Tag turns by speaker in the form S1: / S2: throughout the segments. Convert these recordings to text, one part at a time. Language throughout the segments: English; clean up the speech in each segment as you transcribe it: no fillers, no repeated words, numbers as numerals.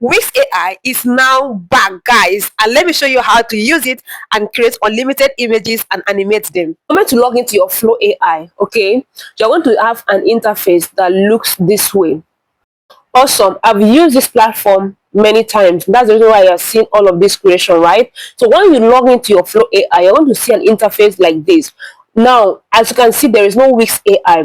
S1: Whisk AI is now back, guys, and let me show you how to use it and create unlimited images and animate them. The moment you log into your Flow AI, okay, you're going to have an interface that looks this way. Awesome. I've used this platform many times. That's the reason why you're seeing all of this creation, right? So when you log into your Flow AI, you're going to see an interface like this. Now, as you can see, there is no Wix AI.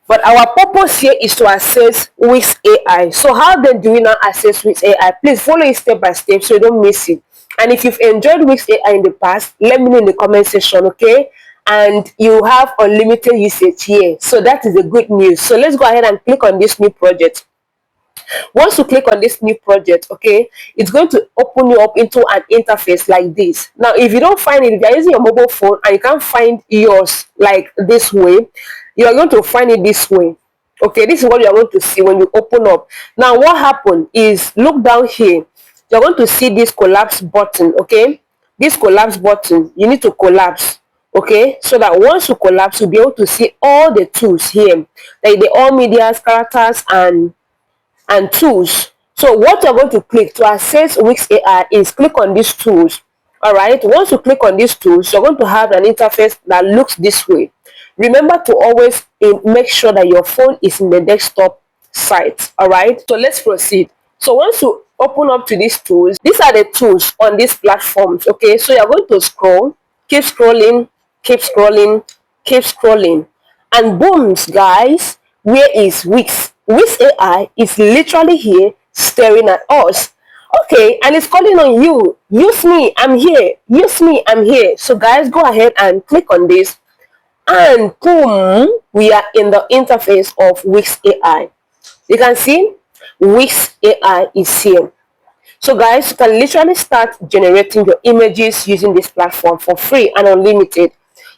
S1: But our purpose here is to access Wix AI. So how then do we now access Wix AI? Please follow it step by step so you don't miss it. And if you've enjoyed Wix AI in the past, let me know in the comment section, okay? And you have unlimited usage here. So that is the good news. So let's go ahead and click on this new project. Once you click on this new project, okay, it's going to open you up into an interface like this. Now, if you don't find it, if you're using your mobile phone and you can't find yours like this way, you are going to find it this way. Okay, this is what you are going to see when you open up. Now, what happened is, look down here. You're going to see this collapse button, okay? This collapse button, you need to collapse, okay? So that once you collapse, you'll be able to see all the tools here, like the all medias, characters, and tools. So what you're going to click to access Wix AI is click on these tools. All right. Once you click on these tools, you're going to have an interface that looks this way. Remember to always make sure that your phone is in the desktop site. All right. So let's proceed. So once you open up to these tools, these are the tools on these platforms. Okay. So you're going to scroll, keep scrolling, keep scrolling, keep scrolling, and booms, guys, where is Wix? Wix AI is literally here staring at us. Okay, and it's calling on you. Use me, I'm here. Use me, I'm here. So guys, go ahead and click on this, and boom, we are in the interface of Wix AI. You can see Wix AI is here. So guys, you can literally start generating your images using this platform for free and unlimited.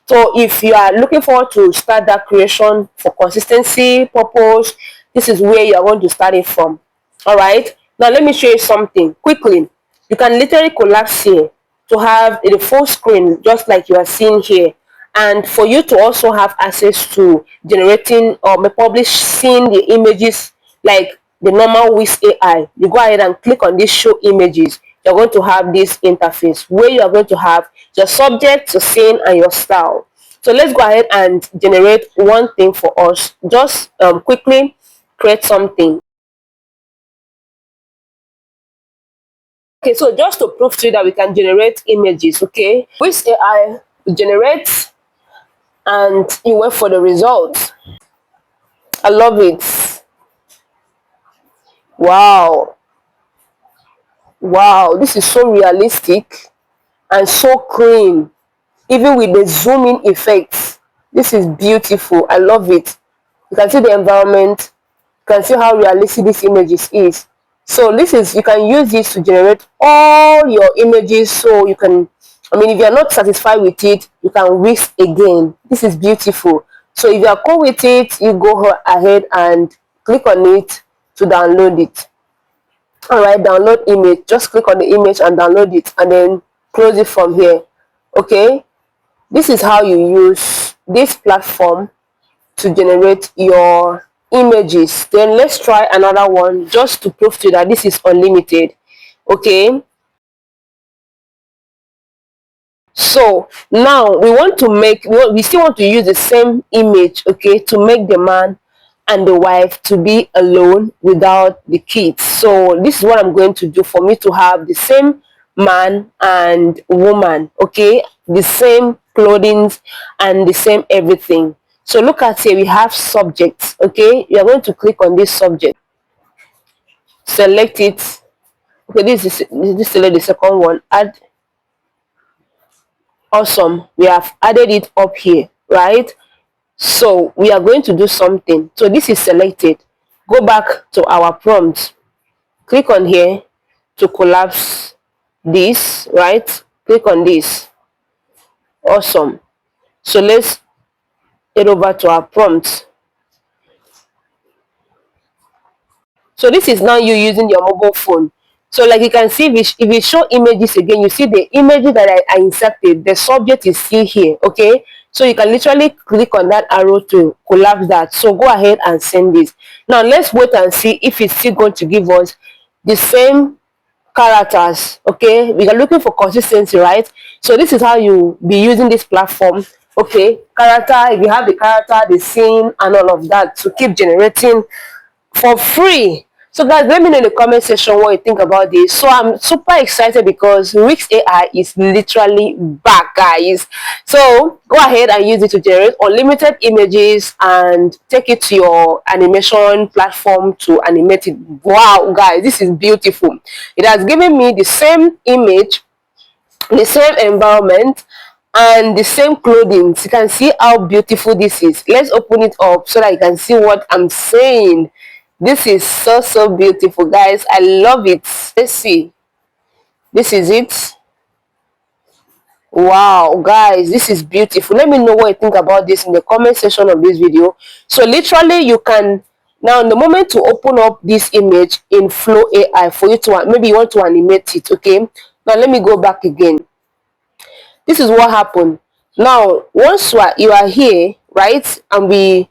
S1: So if you are looking forward to start that creation for consistency purpose, this is where you are going to start it from. All right. Now let me show you something quickly. You can literally collapse here to have the full screen, just like you are seeing here. And for you to also have access to generating or publishing the images like the normal Wix AI, you go ahead and click on this show images. You're going to have this interface where you are going to have your subject, your scene, and your style. So let's go ahead and generate one thing for us. Just quickly create something. Okay, so just to prove to you that we can generate images, okay, Wix AI generates, and you wait for the results. I love it. Wow. Wow, this is so realistic and so clean, even with the zooming effects. This is beautiful. I love it. You can see the environment. You can see how realistic this images is. So this is, you can use this to generate all your images. So you can, I mean, if you're not satisfied with it, you can whisk again. This is beautiful. So if you are cool with it, you go ahead and click on it to download it. All right, download image. Just click on the image and download it, and then close it from here. Okay, this is how you use this platform to generate your images. Then let's try another one just to prove to you that this is unlimited. Okay, so now we want to make, we still want to use the same image, okay, to make the man and the wife to be alone without the kids. So this is what I'm going to do for me to have the same man and woman, okay, the same clothing and the same everything. So look at here, we have subjects. Okay, you are going to click on this subject, select it. Okay, this select the second one, add. Awesome, we have added it up here, right? So we are going to do something. So this is selected. Go back to our prompt, click on here to collapse this, right? Click on this. Awesome. So let's head over to our prompt. So this is now you using your mobile phone. So like you can see, if you show images again, you see the images that I inserted, the subject is still here. Okay, so you can literally click on that arrow to collapse that. So go ahead and send this. Now let's wait and see if it's still going to give us the same characters. Okay, we are looking for consistency, right? So this is how you be using this platform. Okay, character, if you have the character, the scene and all of that to keep generating for free. So guys, let me know in the comment section what you think about this. So I'm super excited because Wix AI is literally back, guys. So go ahead and use it to generate unlimited images and take it to your animation platform to animate it. Wow, guys, this is beautiful. It has given me the same image, the same environment and the same clothing. You can see how beautiful this is. Let's open it up so that you can see what I'm saying. This is so beautiful, guys. I love it. Let's see. This is it. Wow, guys, this is beautiful. Let me know what you think about this in the comment section of this video. So literally you can now, in the moment to open up this image in Flow AI for you to, maybe you want to animate it. Okay, now let me go back again. This is what happened. Now once you are here, right, and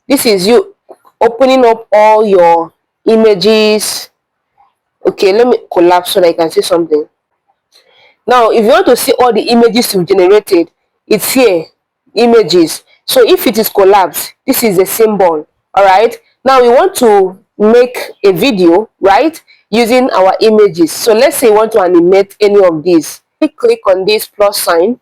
S1: this is you opening up all your images. Okay, let me collapse so that I can see something. Now if you want to see all the images you've generated, it's here, images. So if it is collapsed, this is a symbol. All right, now we want to make a video, right, using our images. So let's say you want to animate any of these. Click on this plus sign.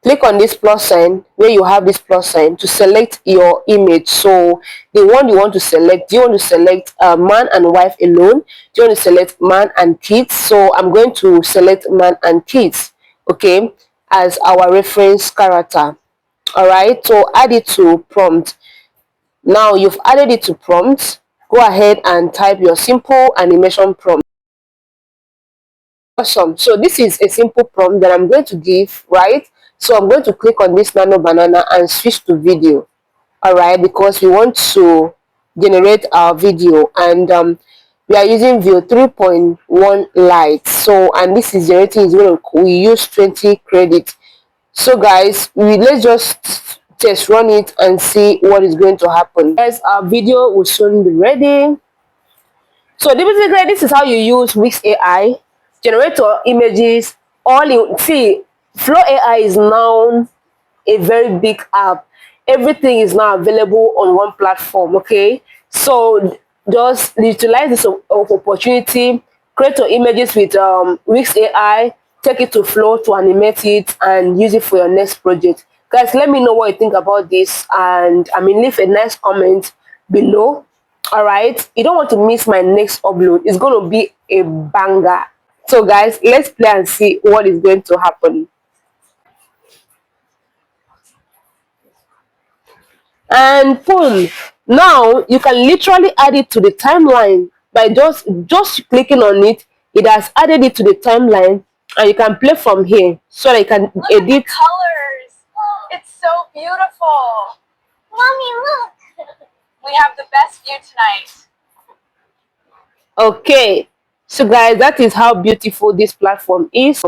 S1: Click on this plus sign where you have this plus sign to select your image. So the one you want to select, do you want to select man and wife alone? Do you want to select man and kids? So I'm going to select man and kids, okay, as our reference character. All right, so add it to prompt. Now you've added it to prompt, go ahead and type your simple animation prompt. Awesome. So this is a simple prompt that I'm going to give, right? So I'm going to click on this nano banana and switch to video. All right, because we want to generate our video, and we are using View 3.1 Lite. So, and this is generating is going to, we use 20 credits. So guys, let's just test run it and see what is going to happen. Guys, our video will soon be ready. So basically, this is how you use Wix AI, generate your images. All you see, Flow AI is now a very big app. Everything is now available on one platform. Okay, so just utilize this opportunity, create your images with Wix AI, take it to Flow to animate it and use it for your next project. Guys, let me know what you think about this, and leave a nice comment below. All right, you don't want to miss my next upload. It's going to be a banger. So guys, let's play and see what is going to happen. And boom, now you can literally add it to the timeline by just clicking on it. It has added it to the timeline, and you can play from here so that you can edit.
S2: Look at the colors. It's so beautiful. Mommy, look. We have the best view tonight.
S1: Okay, so guys, that is how beautiful this platform is.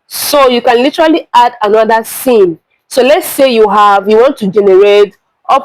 S1: So you can literally add another scene. So let's say you want to generate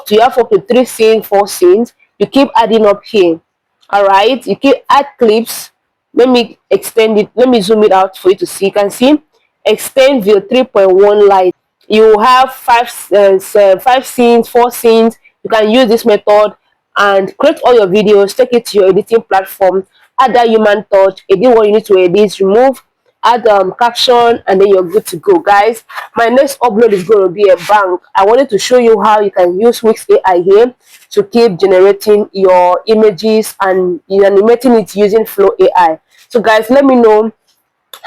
S1: you have up to 3 scenes, 4 scenes. You keep adding up here. All right, you keep add clips. Let me extend it. Let me zoom it out for you to see. You can see extend view 3.1 Lite. You have 5 scenes, 4 scenes. You can use this method and create all your videos, take it to your editing platform, add that human touch, edit what you need to edit, remove, add caption, and then you're good to go. Guys, my next upload is going to be a bang. I wanted to show you how you can use Wix AI here to keep generating your images and animating it using Flow AI. So guys, let me know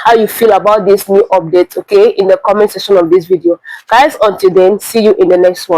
S1: how you feel about this new update, okay, in the comment section of this video. Guys, until then, see you in the next one.